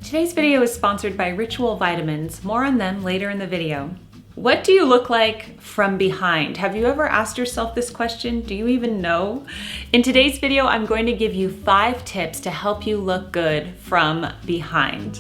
Today's video is sponsored by Ritual Vitamins. More on them later in the video. What do you look like from behind? Have you ever asked yourself this question? Do you even know? In today's video, I'm going to give you 5 tips to help you look good from behind.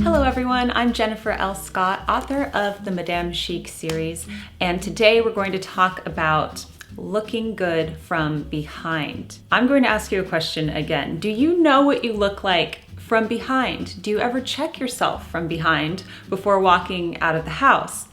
Hello everyone, I'm Jennifer L. Scott, author of the Madame Chic series, and today we're going to talk about looking good from behind. I'm going to ask you a question again. Do you know what you look like from behind? Do you ever check yourself from behind before walking out of the house?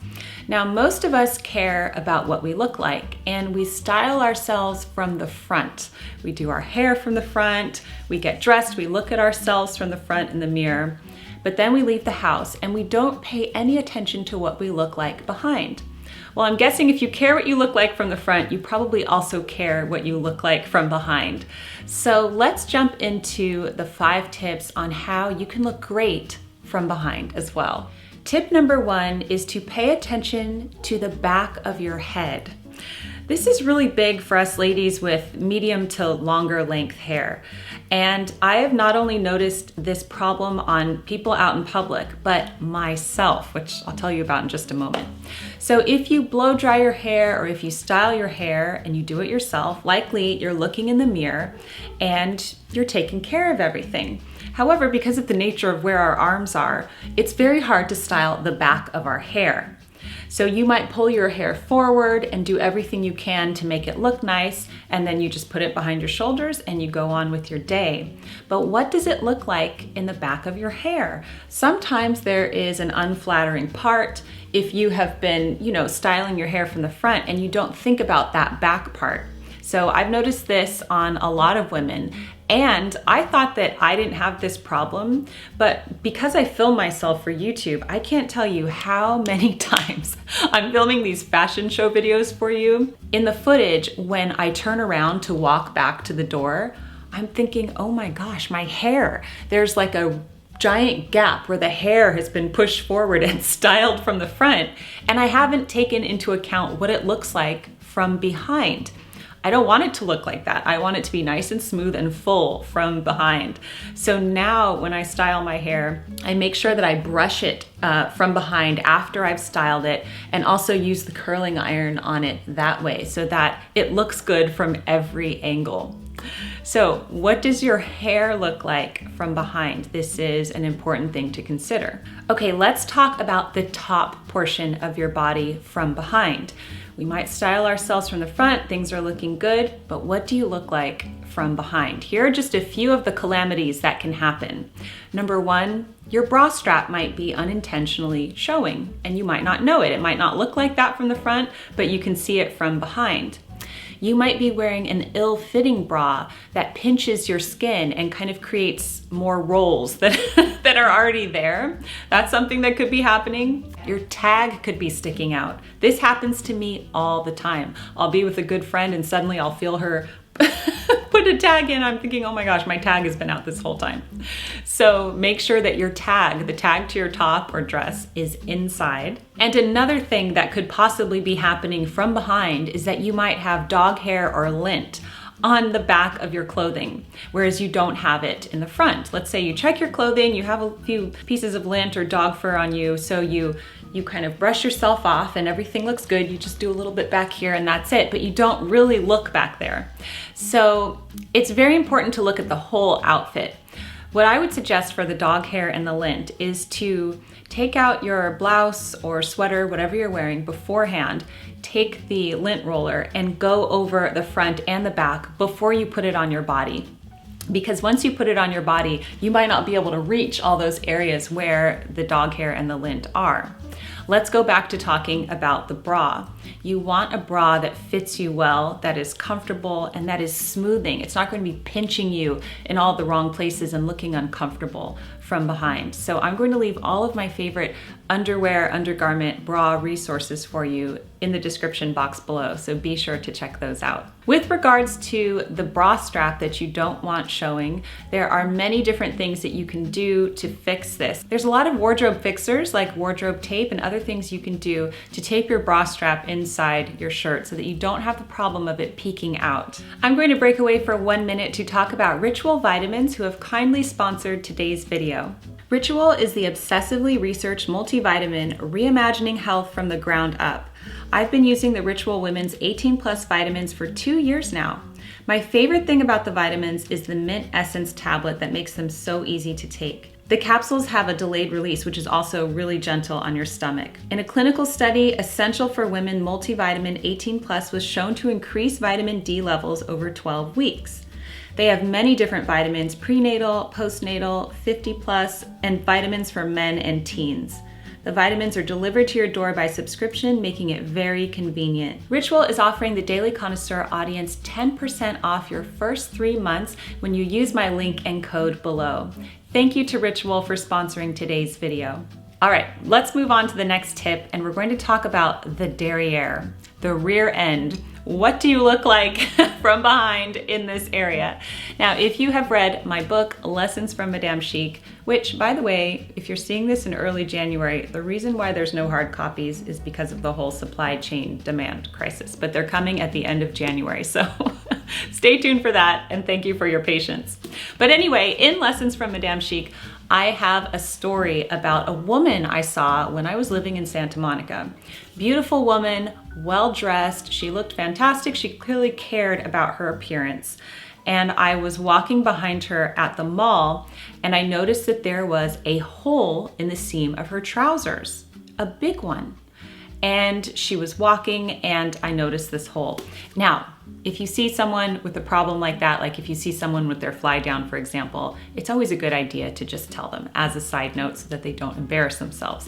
Now, most of us care about what we look like, and we style ourselves from the front. We do our hair from the front, we get dressed, we look at ourselves from the front in the mirror, but then we leave the house and we don't pay any attention to what we look like behind. Well, I'm guessing if you care what you look like from the front, you probably also care what you look like from behind. So let's jump into the 5 tips on how you can look great from behind as well. Tip number 1 is to pay attention to the back of your head. This is really big for us ladies with medium to longer length hair. And I have not only noticed this problem on people out in public, but myself, which I'll tell you about in just a moment. So if you blow dry your hair or if you style your hair and you do it yourself, likely you're looking in the mirror and you're taking care of everything. However, because of the nature of where our arms are, it's very hard to style the back of our hair. So you might pull your hair forward and do everything you can to make it look nice, and then you just put it behind your shoulders and you go on with your day. But what does it look like in the back of your hair? Sometimes there is an unflattering part if you have been, styling your hair from the front and you don't think about that back part. So I've noticed this on a lot of women, and I thought that I didn't have this problem, but because I film myself for YouTube, I can't tell you how many times I'm filming these fashion show videos for you. In the footage, when I turn around to walk back to the door, I'm thinking, oh my gosh, my hair. There's like a giant gap where the hair has been pushed forward and styled from the front, and I haven't taken into account what it looks like from behind. I don't want it to look like that. I want it to be nice and smooth and full from behind. So now when I style my hair, I make sure that I brush it from behind after I've styled it, and also use the curling iron on it that way so that it looks good from every angle. So what does your hair look like from behind? This is an important thing to consider. Okay, let's talk about the top portion of your body from behind. We might style ourselves from the front, things are looking good, but what do you look like from behind? Here are just a few of the calamities that can happen. Number 1, your bra strap might be unintentionally showing, and you might not know it. It might not look like that from the front, but you can see it from behind. You might be wearing an ill-fitting bra that pinches your skin and kind of creates more rolls that are already there. That's something that could be happening. Your tag could be sticking out. This happens to me all the time. I'll be with a good friend and suddenly I'll feel her put a tag in. I'm thinking, oh my gosh, my tag has been out this whole time. So make sure that your tag, the tag to your top or dress, is inside. And another thing that could possibly be happening from behind is that you might have dog hair or lint on the back of your clothing, whereas you don't have it in the front. Let's say you check your clothing, you have a few pieces of lint or dog fur on you, so you kind of brush yourself off and everything looks good. You just do a little bit back here and that's it, but you don't really look back there. So it's very important to look at the whole outfit. What I would suggest for the dog hair and the lint is to take out your blouse or sweater, whatever you're wearing beforehand, take the lint roller and go over the front and the back before you put it on your body. Because once you put it on your body, you might not be able to reach all those areas where the dog hair and the lint are. Let's go back to talking about the bra. You want a bra that fits you well, that is comfortable, and that is smoothing. It's not going to be pinching you in all the wrong places and looking uncomfortable from behind. So I'm going to leave all of my favorite underwear, undergarment, bra resources for you in the description box below, so be sure to check those out. With regards to the bra strap that you don't want showing, there are many different things that you can do to fix this. There's a lot of wardrobe fixers like wardrobe tape tape and other things you can do to tape your bra strap inside your shirt so that you don't have the problem of it peeking out. I'm going to break away for 1 minute to talk about Ritual Vitamins, who have kindly sponsored today's video. Ritual is the obsessively researched multivitamin reimagining health from the ground up. I've been using the Ritual Women's 18 Plus vitamins for 2 years now. My favorite thing about the vitamins is the mint essence tablet that makes them so easy to take. The capsules have a delayed release, which is also really gentle on your stomach. In a clinical study, Essential for Women Multivitamin 18 Plus was shown to increase vitamin D levels over 12 weeks. They have many different vitamins: prenatal, postnatal, 50 plus, and vitamins for men and teens. The vitamins are delivered to your door by subscription, making it very convenient. Ritual is offering the Daily Connoisseur audience 10% off your first 3 months when you use my link and code below. Thank you to Ritual for sponsoring today's video. All right, let's move on to the next tip, and we're going to talk about the derrière, the rear end. What do you look like from behind in this area? Now, if you have read my book, Lessons from Madame Chic, which, by the way, if you're seeing this in early January, the reason why there's no hard copies is because of the whole supply chain demand crisis, but they're coming at the end of January, so stay tuned for that, and thank you for your patience. But anyway, in Lessons from Madame Chic, I have a story about a woman I saw when I was living in Santa Monica. Beautiful woman, well-dressed, she looked fantastic, she clearly cared about her appearance. And I was walking behind her at the mall, and I noticed that there was a hole in the seam of her trousers, a big one. And she was walking, and I noticed this hole. Now, if you see someone with a problem like that, like if you see someone with their fly down, for example, it's always a good idea to just tell them as a side note so that they don't embarrass themselves.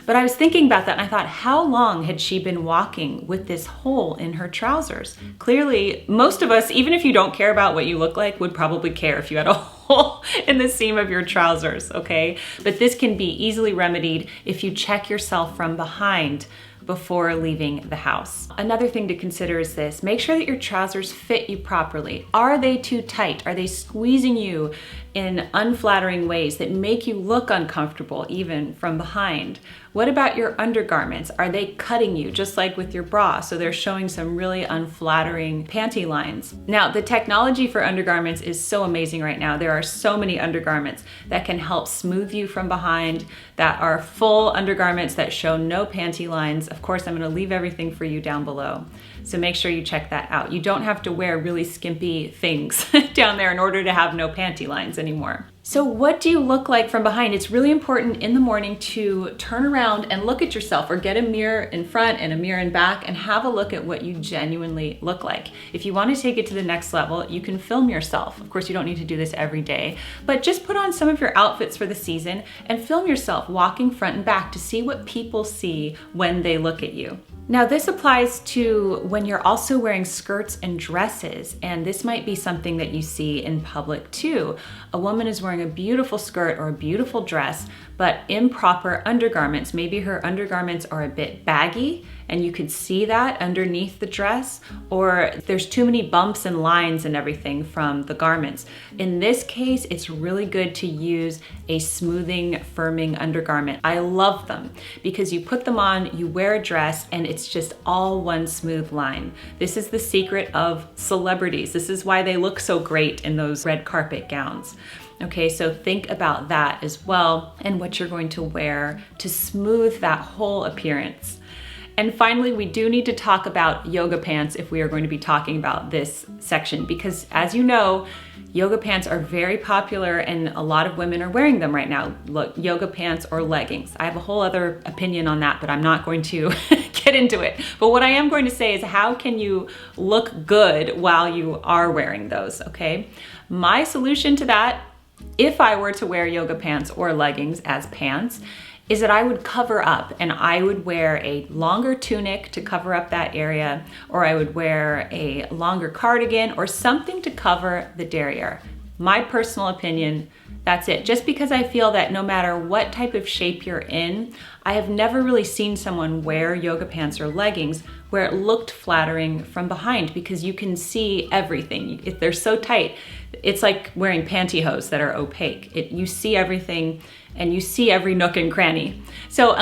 But I was thinking about that, and I thought, how long had she been walking with this hole in her trousers? Clearly, most of us, even if you don't care about what you look like, would probably care if you had a hole in the seam of your trousers, okay? But this can be easily remedied if you check yourself from behind before leaving the house. Another thing to consider is this: make sure that your trousers fit you properly. Are they too tight? Are they squeezing you in unflattering ways that make you look uncomfortable even from behind? What about your undergarments? Are they cutting you just like with your bra? So they're showing some really unflattering panty lines. Now, the technology for undergarments is so amazing right now. There are so many undergarments that can help smooth you from behind, that are full undergarments that show no panty lines. Of course, I'm gonna leave everything for you down below. So make sure you check that out. You don't have to wear really skimpy things down there in order to have no panty lines anymore. So what do you look like from behind? It's really important in the morning to turn around and look at yourself, or get a mirror in front and a mirror in back and have a look at what you genuinely look like. If you want to take it to the next level, you can film yourself. Of course, you don't need to do this every day, but just put on some of your outfits for the season and film yourself walking front and back to see what people see when they look at you. Now, this applies to when you're also wearing skirts and dresses, and this might be something that you see in public too. A woman is wearing a beautiful skirt or a beautiful dress, but improper undergarments. Maybe her undergarments are a bit baggy, and you could see that underneath the dress, or there's too many bumps and lines and everything from the garments. In this case, it's really good to use a smoothing, firming undergarment. I love them because you put them on, you wear a dress, and it's just all one smooth line. This is the secret of celebrities. This is why they look so great in those red carpet gowns. Okay, so think about that as well, and what you're going to wear to smooth that whole appearance. And finally, we do need to talk about yoga pants if we are going to be talking about this section, because as you know, yoga pants are very popular and a lot of women are wearing them right now. Look, yoga pants or leggings. I have a whole other opinion on that, but I'm not going to get into it. But what I am going to say is, how can you look good while you are wearing those, okay? My solution to that, if I were to wear yoga pants or leggings as pants, is that I would cover up, and I would wear a longer tunic to cover up that area, or I would wear a longer cardigan or something to cover the derrière. My personal opinion, that's it. Just because I feel that no matter what type of shape you're in, I have never really seen someone wear yoga pants or leggings where it looked flattering from behind, because you can see everything. If they're so tight, it's like wearing pantyhose that are opaque. You see everything, and you see every nook and cranny. So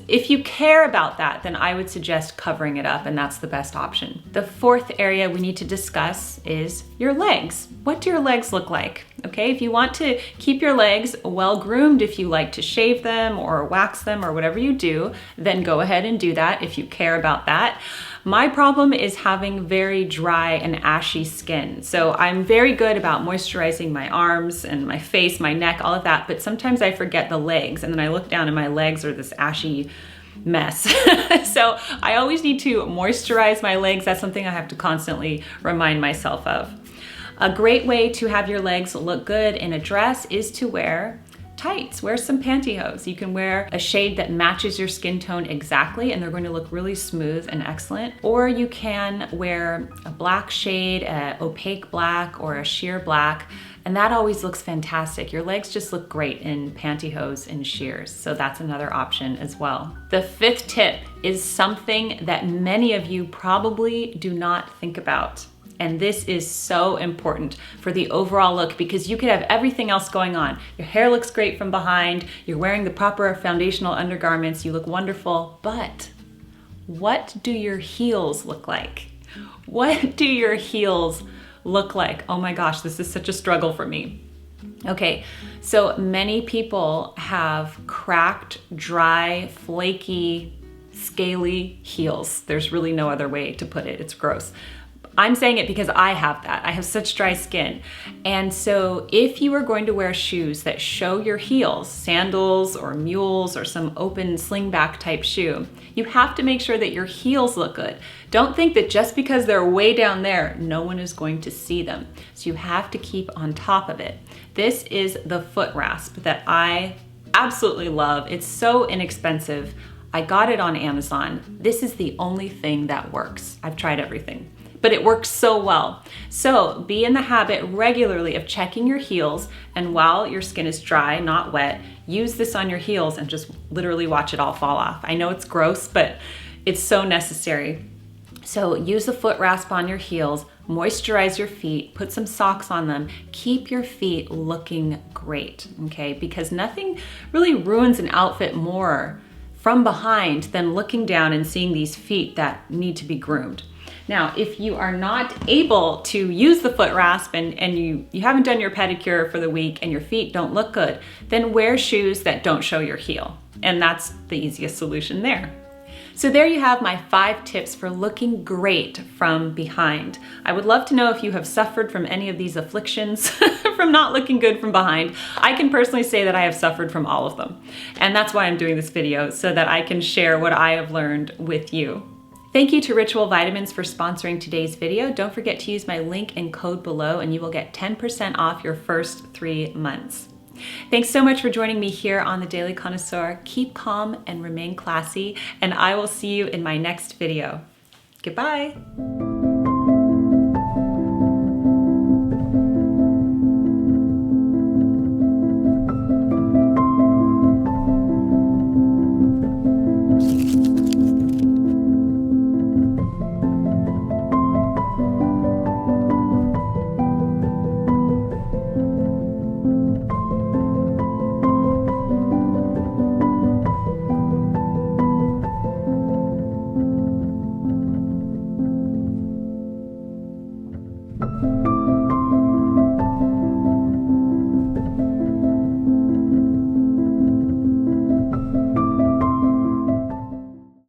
if you care about that, then I would suggest covering it up, and that's the best option. The fourth area we need to discuss is your legs. What do your legs look like? Okay, if you want to keep your legs well groomed, if you like to shave them or wax them or whatever you do, then go ahead and do that if you care about that. My problem is having very dry and ashy skin. So I'm very good about moisturizing my arms and my face, my neck, all of that, but sometimes I forget the legs, and then I look down and my legs are this ashy mess. So I always need to moisturize my legs. That's something I have to constantly remind myself of. A great way to have your legs look good in a dress is to wear tights. Wear some pantyhose. You can wear a shade that matches your skin tone exactly, and they're going to look really smooth and excellent. Or you can wear a black shade, an opaque black, or a sheer black, and that always looks fantastic. Your legs just look great in pantyhose and sheers, so that's another option as well. The fifth tip is something that many of you probably do not think about. And this is so important for the overall look, because you could have everything else going on. Your hair looks great from behind, you're wearing the proper foundational undergarments, you look wonderful, but what do your heels look like? What do your heels look like? Oh my gosh, this is such a struggle for me. Okay, so many people have cracked, dry, flaky, scaly heels. There's really no other way to put it. It's gross. I'm saying it because I have that. I have such dry skin. And so if you are going to wear shoes that show your heels, sandals or mules or some open slingback type shoe, you have to make sure that your heels look good. Don't think that just because they're way down there, no one is going to see them. So you have to keep on top of it. This is the foot rasp that I absolutely love. It's so inexpensive. I got it on Amazon. This is the only thing that works. I've tried everything, but it works so well. So be in the habit regularly of checking your heels, and while your skin is dry, not wet, use this on your heels and just literally watch it all fall off. I know it's gross, but it's so necessary. So use the foot rasp on your heels, moisturize your feet, put some socks on them, keep your feet looking great, okay? Because nothing really ruins an outfit more from behind than looking down and seeing these feet that need to be groomed. Now, if you are not able to use the foot rasp and you haven't done your pedicure for the week and your feet don't look good, then wear shoes that don't show your heel. And that's the easiest solution there. So there you have my 5 tips for looking great from behind. I would love to know if you have suffered from any of these afflictions from not looking good from behind. I can personally say that I have suffered from all of them. And that's why I'm doing this video, so that I can share what I have learned with you. Thank you to Ritual Vitamins for sponsoring today's video. Don't forget to use my link and code below and you will get 10% off your first 3 months. Thanks so much for joining me here on the Daily Connoisseur. Keep calm and remain classy, and I will see you in my next video. Goodbye.